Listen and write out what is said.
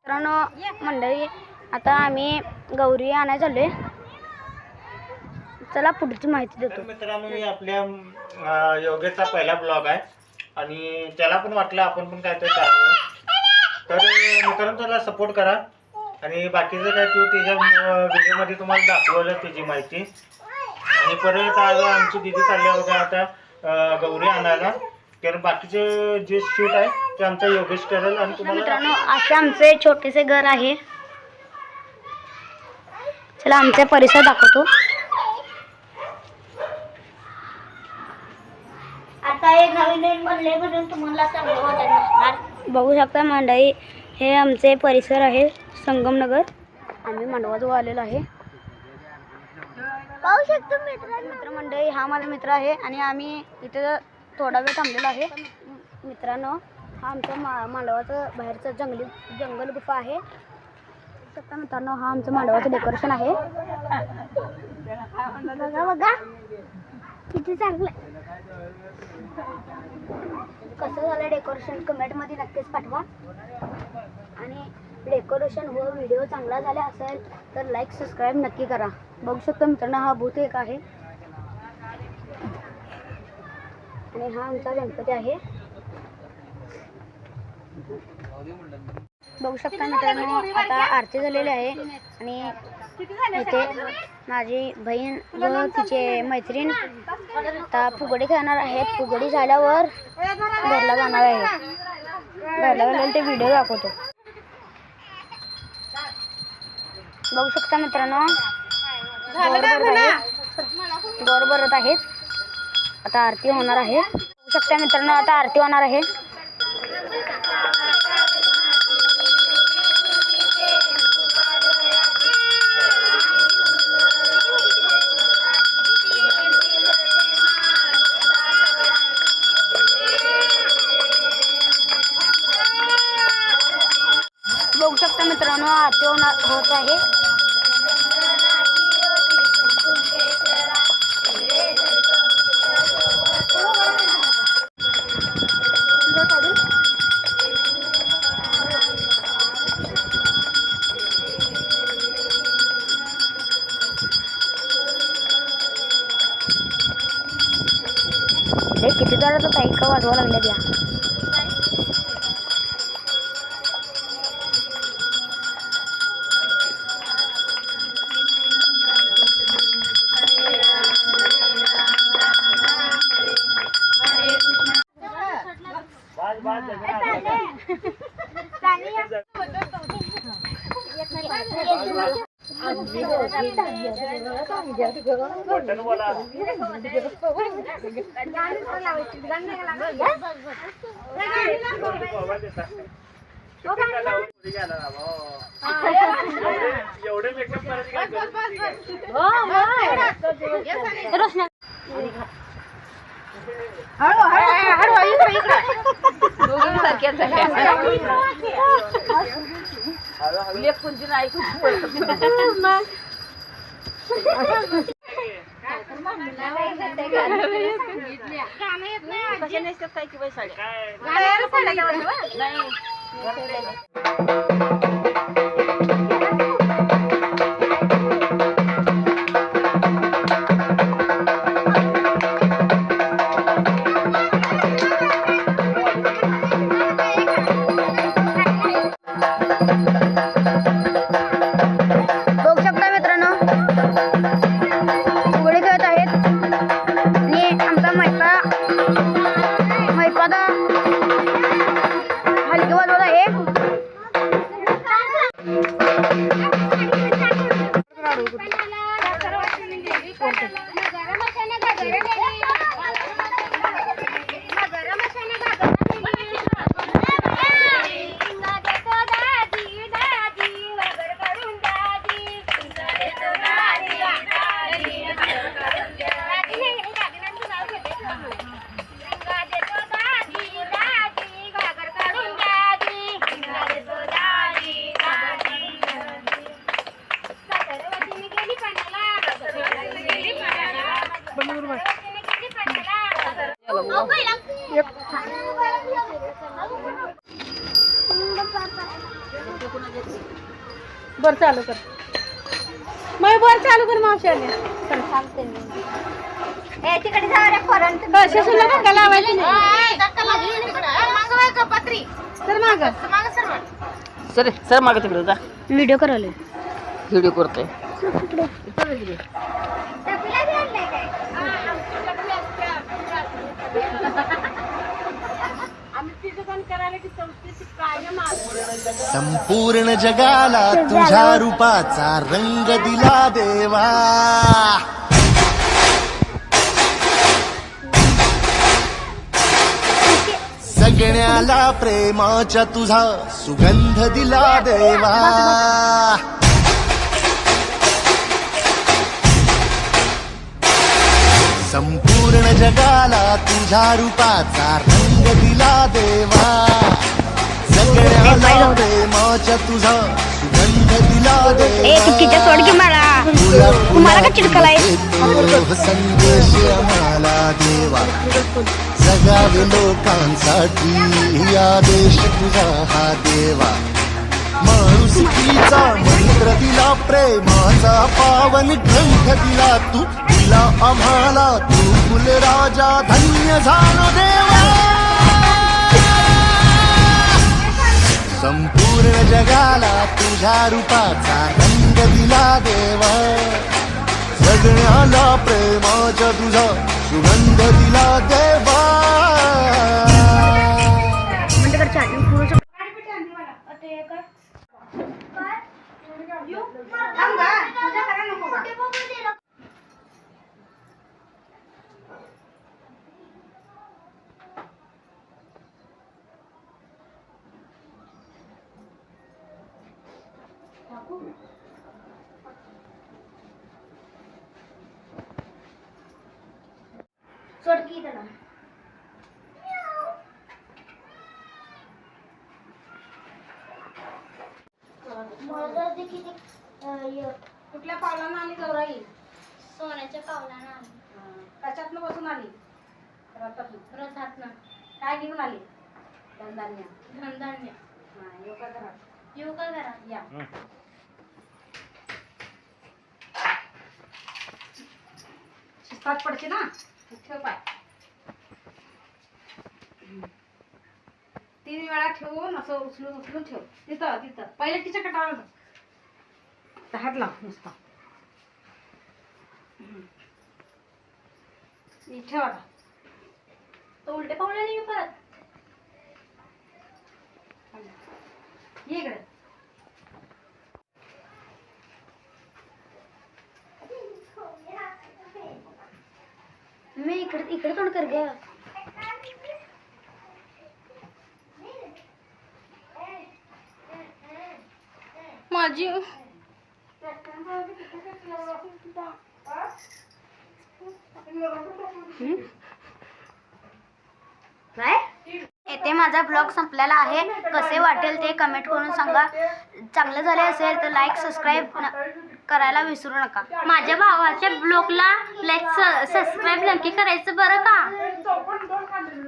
मित्रांनो मंडळी, आता आम्ही गौरी आणायला चाललोय. चला पुढची माहिती देतो. मित्रांनो, मी आपल्या योगेचा पहिला ब्लॉग आहे आणि त्याला पण वाटलं आपण पण काहीतरी करावं. तर मित्रांनो त्याला सपोर्ट करा आणि बाकीचं काय तू त्याच्या व्हिडिओमध्ये तुम्हाला दाखवलं त्याची माहिती. आणि परत आज आमची दिदी चालली होती आता गौरी आणायला. तर बाकीचे जे शूट आहे ते आमचा योगेश करेल. आणि तुम्हाला मित्रांनो असे आमचे छोटेसे घर आहे. चला आमचा परिसर दाखवतो. आता हे नवीन बनले म्हणून तुम्हाला चांगलं वाटत नसणार. बघू शकता मंडळी, हे आमचे परिसर आहे संगमनगर. आम्ही मांडवाजवळ आलेलो आहे. पाहू शकतो मित्रांनो. मित्रमंडळी, हा माझा मित्र आहे आणि आम्ही इथे थोडा वेळ थांबलेलो आहे. मित्रांनो, हा आमच्या मांडवाचं बाहेरचं जंगल गुफा आहे. शकता मित्रांनो, हा आमचं मांडवाचं डेकोरेशन आहे. बघा बघा किती चांगलं. कसं झालं डेकोरेशन कमेंटमध्ये नक्कीच पाठवा. आणि डेकोरेशन व व्हिडिओ चांगला झाला असेल तर लाईक सबस्क्राईब नक्की करा. बघू शकतो मित्रांनो, हा भूत एक आहे आणि हा आमचा गणपती आहे. बघू शकता मित्रांनो, आता आरती झालेली आहे आणि इथे माझी बहीण व तिचे मैत्रीण आता फुगडी खेळणार आहे. फुगडी झाल्यावर घरला जाणार आहे. घरला गेल्यावर ते व्हिडिओ दाखवतो. बघू शकता मित्रांनो, गौर भरत आहेत. आता आरती होणार आहे. बघू शकता मित्रांनो, आता आरती होणार आहे. बघू शकता मित्रांनो, आरती होत आहे. किती जोरात सायका वाजवा लागल्या त्या. बर चालू कर मग बर चालू कर मावशी आली सांगते मी तिकडे जा रे फोरन सुद्धा धक्का लावायची नाही तर माग सर सर मागे तिकडे जा व्हिडिओ करायला व्हिडिओ करतोय संपूर्ण जगाला तुझ्या रूपाचा रंग दिला देवा सगळ्याला प्रेमाच्या तुझा सुगंध दिला देवा संपूर्ण जगाला तुझ्या रूपाचा रंग दिला देवा सगळ्याला प्रेमाच्या तुझा सुगंध दिला चुकीच्या सोड की मला देवा तुम्हाला का चिडकलाय संदेश आम्हाला देवा जगावे लोकांसाठी आदेश तुझा हा देवा माणुसकीचा मंत्र दिला प्रेमाचा पावन ग्रंथ दिला तू दिला आम्हाला तू कुलराजा धन्य झालो देवा संपूर्ण जगाला तुझ्या रूपाचा रंग दिला देवा सगळ्याला प्रेमाचा तुझा सुगंध दिला देवा सोडकी त्याला कुठल्या पावलानं आली गौराई सोन्याच्या पावलानं आली कशातनं बसून आली रथातनं काय घेऊन आली धनधान्य धनधान्य येऊ का घरात येऊ का घरात या शिस्तात पडते ना ठेव पाय 3 वेळा ठेवून असं उचलून उचलून ठेव तिथं तिथं पहिले तिच्या कटावर हात लाव नुसता ठेव आता तो उलटे पावलाने येऊ परत ये इकडे मी इकडे तोंड कर ग माझी काय येथे माझा ब्लॉग संपलेला आहे कसे वाटेल ते कमेंट करून सांगा चांगलं झाले असेल तर लाईक सबस्क्राईब करायला विसरू नका माझ्या भावाच्या ब्लॉगला लाईक सबस्क्राईब नक्की करायचं बरं का